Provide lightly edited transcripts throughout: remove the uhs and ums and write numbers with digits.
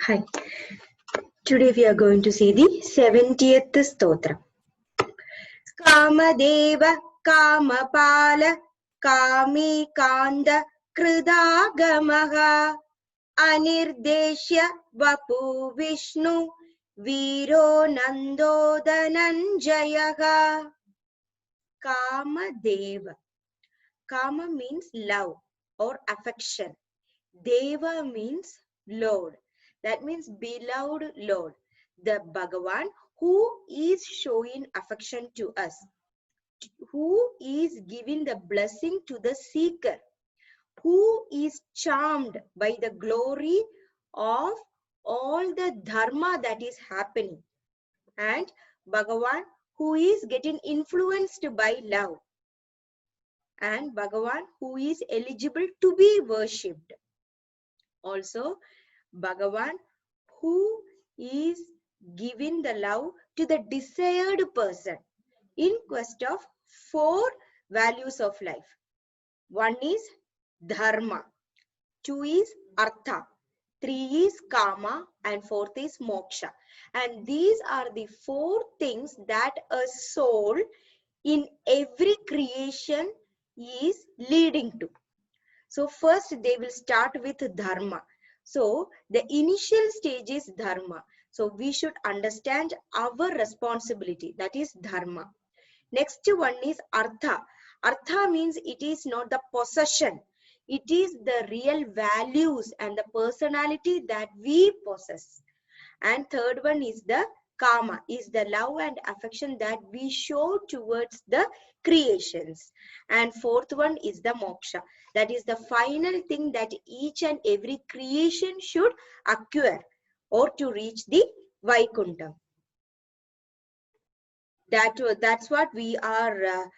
Hi. Today we are going to see the 70th stotra. Kamadeva Kamapala Kami Kanda Kridagamaha Anirdeshya Vapu Vishnu Viro Nando Dhananjayaha. Kamadeva. Kama means love or affection. Deva means Lord. That means beloved Lord. The Bhagavan who is showing affection to us, who is giving the blessing to the seeker, who is charmed by the glory of all the dharma that is happening, and Bhagavan who is getting influenced by love, and Bhagavan who is eligible to be worshipped. Also, Bhagavan who is giving the love to the desired person in quest of 4 values of life. 1 is dharma, 2 is artha, 3 is kama, and 4th is moksha. And these are the 4 things that a soul in every creation is leading to. So first they will start with dharma. So the initial stage is dharma. So we should understand our responsibility, that is dharma. Next one is artha. Artha means it is not the possession. It is the real values and the personality that we possess. And third one is the kama, is the love and affection that we show towards the creations. And fourth one is the moksha. That is the final thing that each and every creation should acquire or to reach the Vaikuntham. That's what we are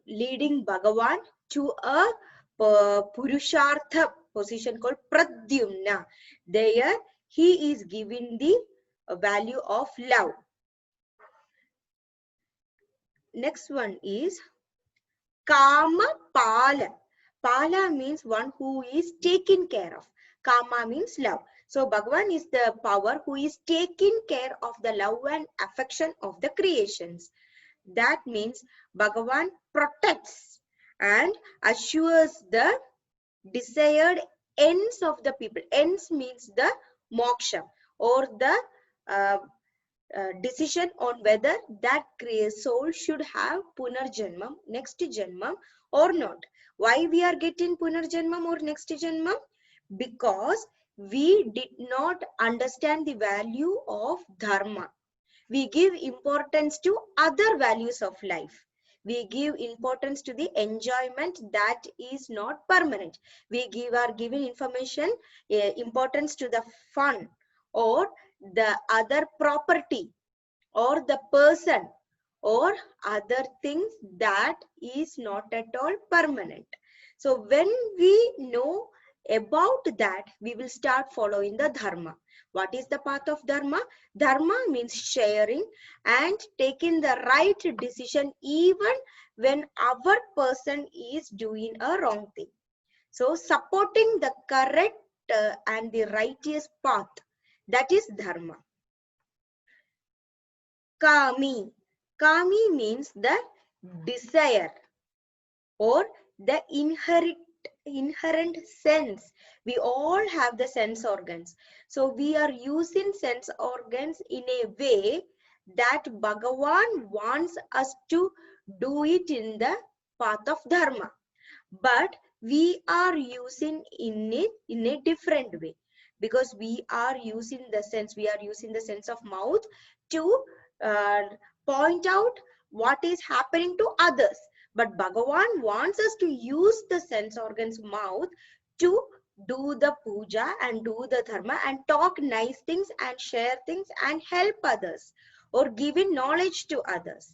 leading Bhagavan to a Purushartha position called Pradyumna. There he is giving the value of love. Next one is Kama Pala. Pala means one who is taken care of. Kama means love. So Bhagavan is the power who is taking care of the love and affection of the creations. That means Bhagavan protects and assures the desired ends of the people. Ends means the moksha or the decision on whether that soul should have punarjanmam, next janmam or not. Why we are getting punarjanmam or next janmam? Because we did not understand the value of dharma. We give importance to other values of life. We give importance to the enjoyment that is not permanent. We are giving importance to the fun or the other property or the person or other things that is not at all permanent. So when we know about that, we will start following the dharma. What is the path of dharma? Dharma means sharing and taking the right decision even when our person is doing a wrong thing. So supporting the correct and the righteous path, that is dharma. Kami. Kami means the desire or the inherent sense. We all have the sense organs. So we are using sense organs in a way that Bhagavan wants us to do it in the path of dharma. But we are using it in a different way, because we are using the sense of mouth to point out what is happening to others. But Bhagavan wants us to use the sense organs mouth to do the puja and do the dharma and talk nice things and share things and help others or giving knowledge to others.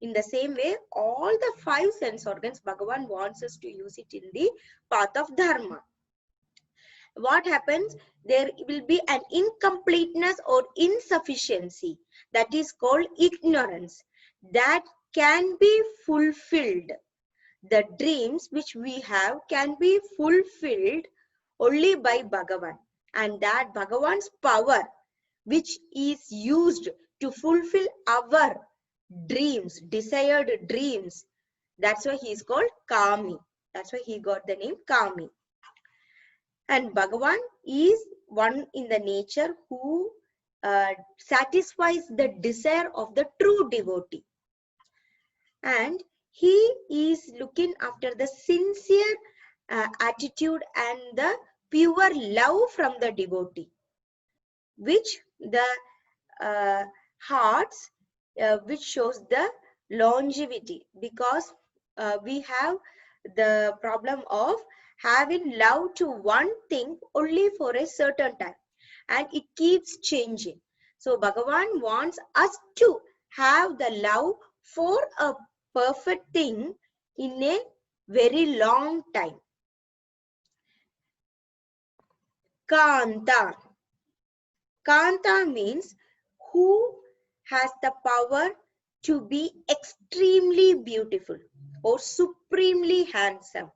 In the same way, all the 5 sense organs, Bhagavan wants us to use it in the path of dharma. What happens? There will be an incompleteness or insufficiency, that is called ignorance, that can be fulfilled. The dreams which we have can be fulfilled only by Bhagavan. and that Bhagavan's power, which is used to fulfill our dreams, desired dreams. That's why he is called Kami. That's why he got the name Kami. And Bhagavan is one in the nature who satisfies the desire of the true devotee. And he is looking after the sincere attitude and the pure love from the devotee, which the hearts, which shows the longevity, because we have the problem of having love to one thing only for a certain time, and it keeps changing. So Bhagavan wants us to have the love for a perfect thing in a very long time. Kanta. Kanta means who has the power to be extremely beautiful or supremely handsome,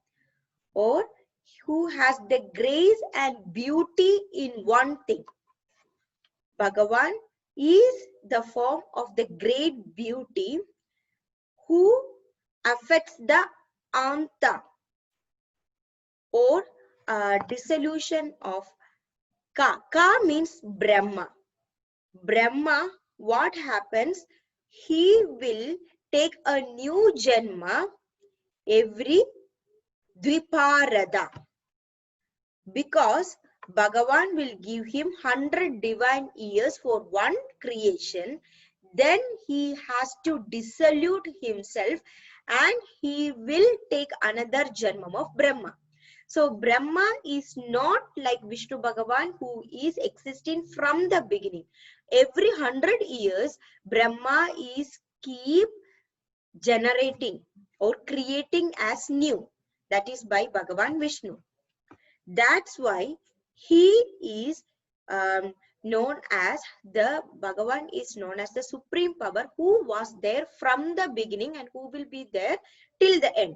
or who has the grace and beauty in one thing. Bhagavan is the form of the great beauty who affects the anta or dissolution of ka. Ka means Brahma. Brahma, what happens? He will take a new Janma every Dviparada, because Bhagavan will give him 100 divine years for one creation. Then he has to dissolute himself and he will take another Janma of Brahma. So Brahma is not like Vishnu Bhagavan, who is existing from the beginning. Every 100 years, Brahma is keep generating or creating as new. That is by Bhagavan Vishnu. That's why he is known as the Bhagavan is known as the supreme power who was there from the beginning and who will be there till the end.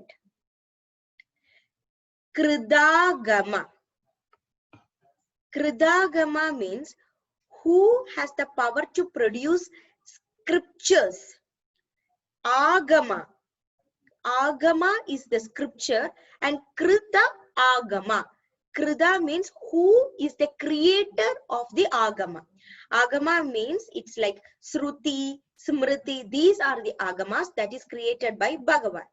Kridagama. Kridagama means who has the power to produce scriptures. Agama. Agama is the scripture, and Krita Agama. Krita means who is the creator of the Agama. Agama means it's like Sruti, Smriti. These are the Agamas that is created by Bhagavan.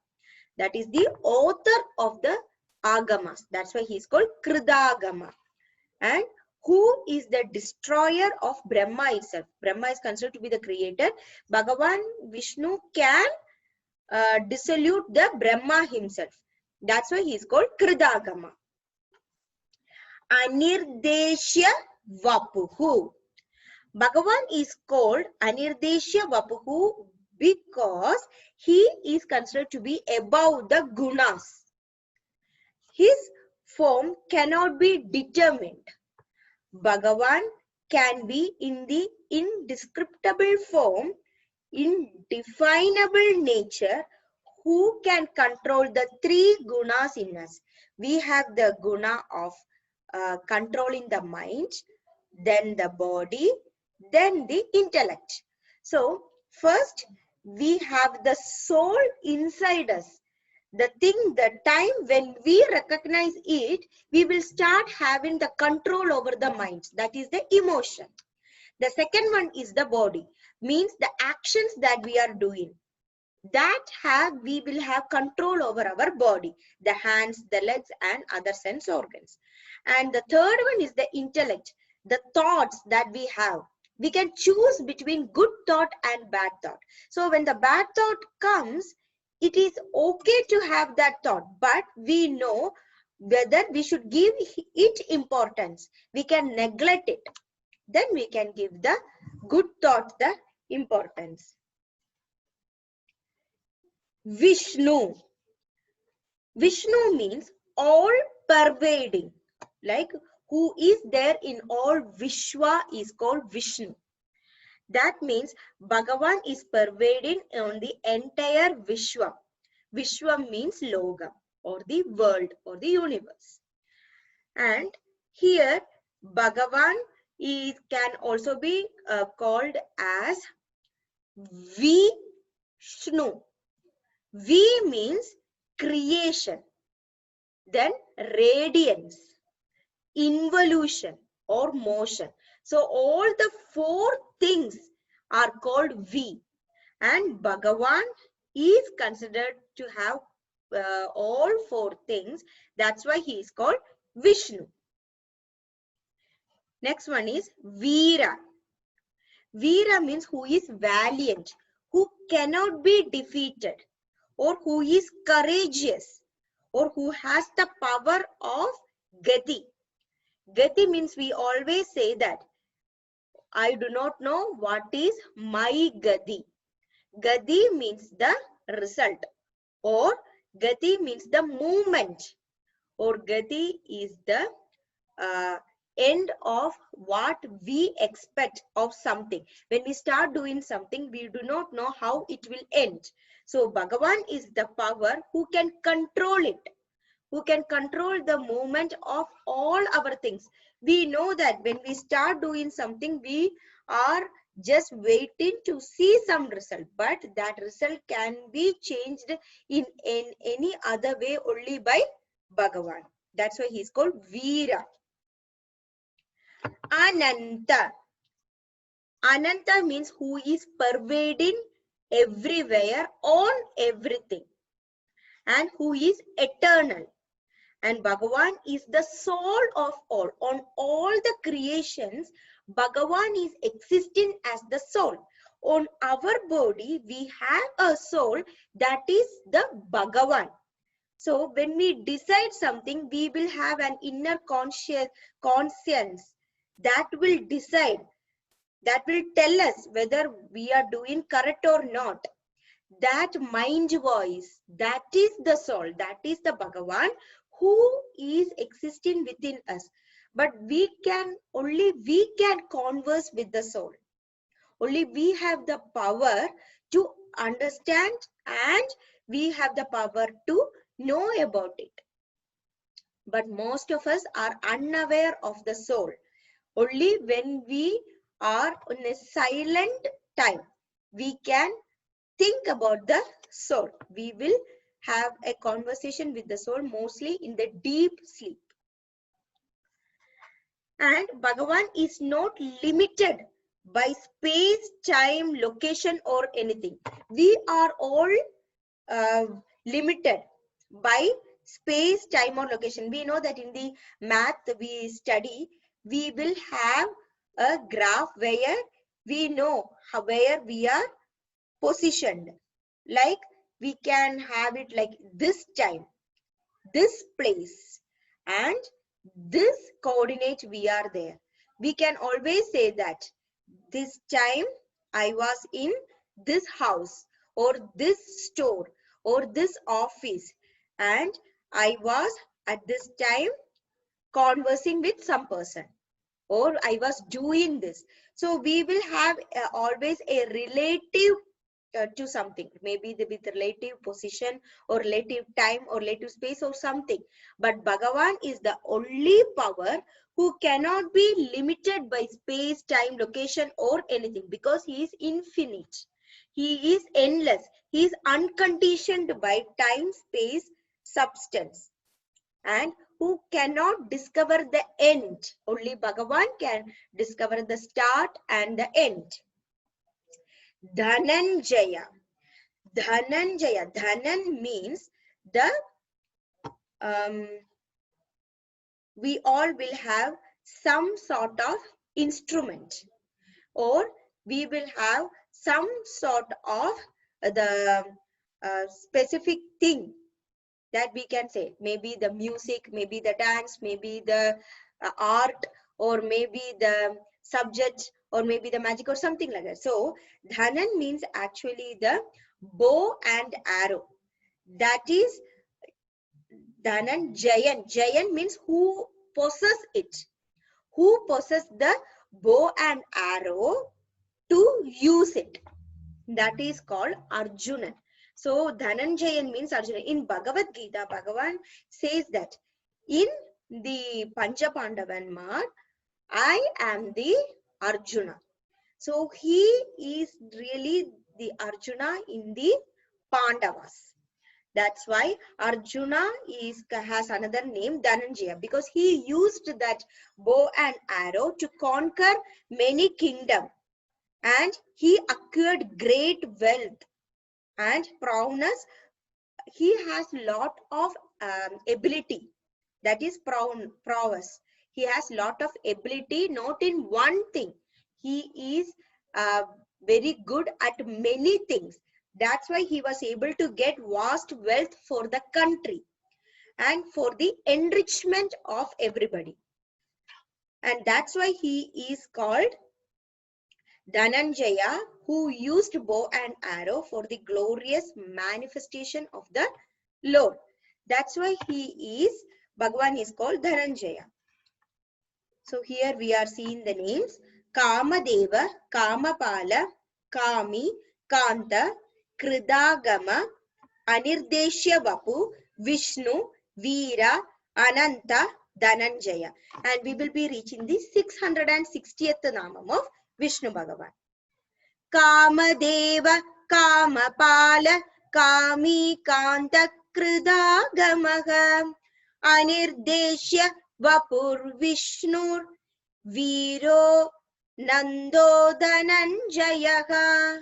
That is the author of the Agamas. That's why he is called Kridagama. And who is the destroyer of Brahma itself? Brahma is considered to be the creator. Bhagavan Vishnu can dissolute the Brahma himself. That's why he is called Kridagama. Anirdeshya Vapuhu. Bhagavan is called Anirdeshya Vapuhu because he is considered to be above the gunas. His form cannot be determined. Bhagavan can be in the indescribable form, indefinable nature, who can control the three gunas in us. We have the guna of controlling the mind, then the body, then the intellect. So first we have the soul inside us. The time when we recognize it, we will start having the control over the mind. That is the emotion. The second one is the body, means the actions that we are doing. We will have control over our body, the hands, the legs, and other sense organs. And the third one is the intellect, the thoughts that we have. We can choose between good thought and bad thought. So when the bad thought comes, it is okay to have that thought, but we know whether we should give it importance. We can neglect it. Then we can give the good thought the importance. Vishnu. Vishnu means all pervading. Like who is there in all Vishwa is called Vishnu. That means Bhagavan is pervading on the entire Vishwa. Vishwa means Loga or the world or the universe. And here Bhagavan can also be called as Vishnu. V means creation, then radiance, involution or motion. So all the four things are called V, and Bhagavan is considered to have all four things. That's why he is called Vishnu. Next one is Veera. Veera means who is valiant, who cannot be defeated, or who is courageous, or who has the power of Gati. Gati means we always say that I do not know what is my Gati. Gati means the result, or Gati means the movement, or Gati is the end of what we expect of something. When we start doing something, we do not know how it will end. So Bhagavan is the power who can control it, who can control the movement of all our things. We know that when we start doing something, we are just waiting to see some result, but that result can be changed in any other way only by Bhagavan. That's why he is called Veera. Ananta. Ananta means who is pervading everywhere on everything, and who is eternal. And Bhagavan is the soul of all. On all the creations, Bhagavan is existing as the soul. On our body, we have a soul that is the Bhagavan. So when we decide something, we will have an inner conscience that will decide, that will tell us whether we are doing correct or not. That mind voice, that is the soul, that is the Bhagavan who is existing within us. But only we can converse with the soul. Only we have the power to understand, and we have the power to know about it. But most of us are unaware of the soul. Only when we are in a silent time, we can think about the soul. We will have a conversation with the soul mostly in the deep sleep. And Bhagavan is not limited by space, time, location or anything. We are all limited by space, time or location. We know that in the math we study, we will have a graph where we know where we are positioned. Like we can have it like this time, this place, and this coordinate we are there. We can always say that this time I was in this house or this store or this office, and I was at this time conversing with some person, or I was doing this. So we will have always a relative to something, maybe with relative position or relative time or relative space or something. But Bhagavan is the only power who cannot be limited by space, time, location or anything, because he is infinite. He is endless. He is unconditioned by time, space, substance, and who cannot discover the end. Only Bhagavan can discover the start and the end. Dhananjaya. Dhananjaya. Dhanan means the we all will have some sort of instrument, or we will have some sort of the specific thing that we can say. Maybe the music, maybe the dance, maybe the art, or maybe the subject, or maybe the magic or something like that. So Dhanan means actually the bow and arrow. That is Dhanan. Jayan. Jayan means who possess it. Who possess the bow and arrow to use it. That is called Arjuna. So Dhananjayan means Arjuna. In Bhagavad Gita, Bhagavan says that in the Pancha Pandavanmar, I am the Arjuna. So he is really the Arjuna in the Pandavas. That's why Arjuna has another name, Dhananjaya, because he used that bow and arrow to conquer many kingdoms, and he acquired great wealth and prowess. He has lot of ability, that is prowess. He has lot of ability, not in one thing. He is very good at many things. That's why he was able to get vast wealth for the country and for the enrichment of everybody. And that's why he is called Dhananjaya, who used bow and arrow for the glorious manifestation of the Lord. That's why Bhagavan is called Dhananjaya. So here we are seeing the names Kamadeva, Kamapala, Kami, Kanta, Kridagama, Anirdeshya Vapu, Vishnu, Veera, Ananta, Dhananjaya. And we will be reaching the 660th Namam of Vishnu Bhagavan. Kamadeva, Kamapala, Kami, Kanta, Kridagamaha, Anirdeshya Vapur Vishnur, Viro Nando Dhananjayaha.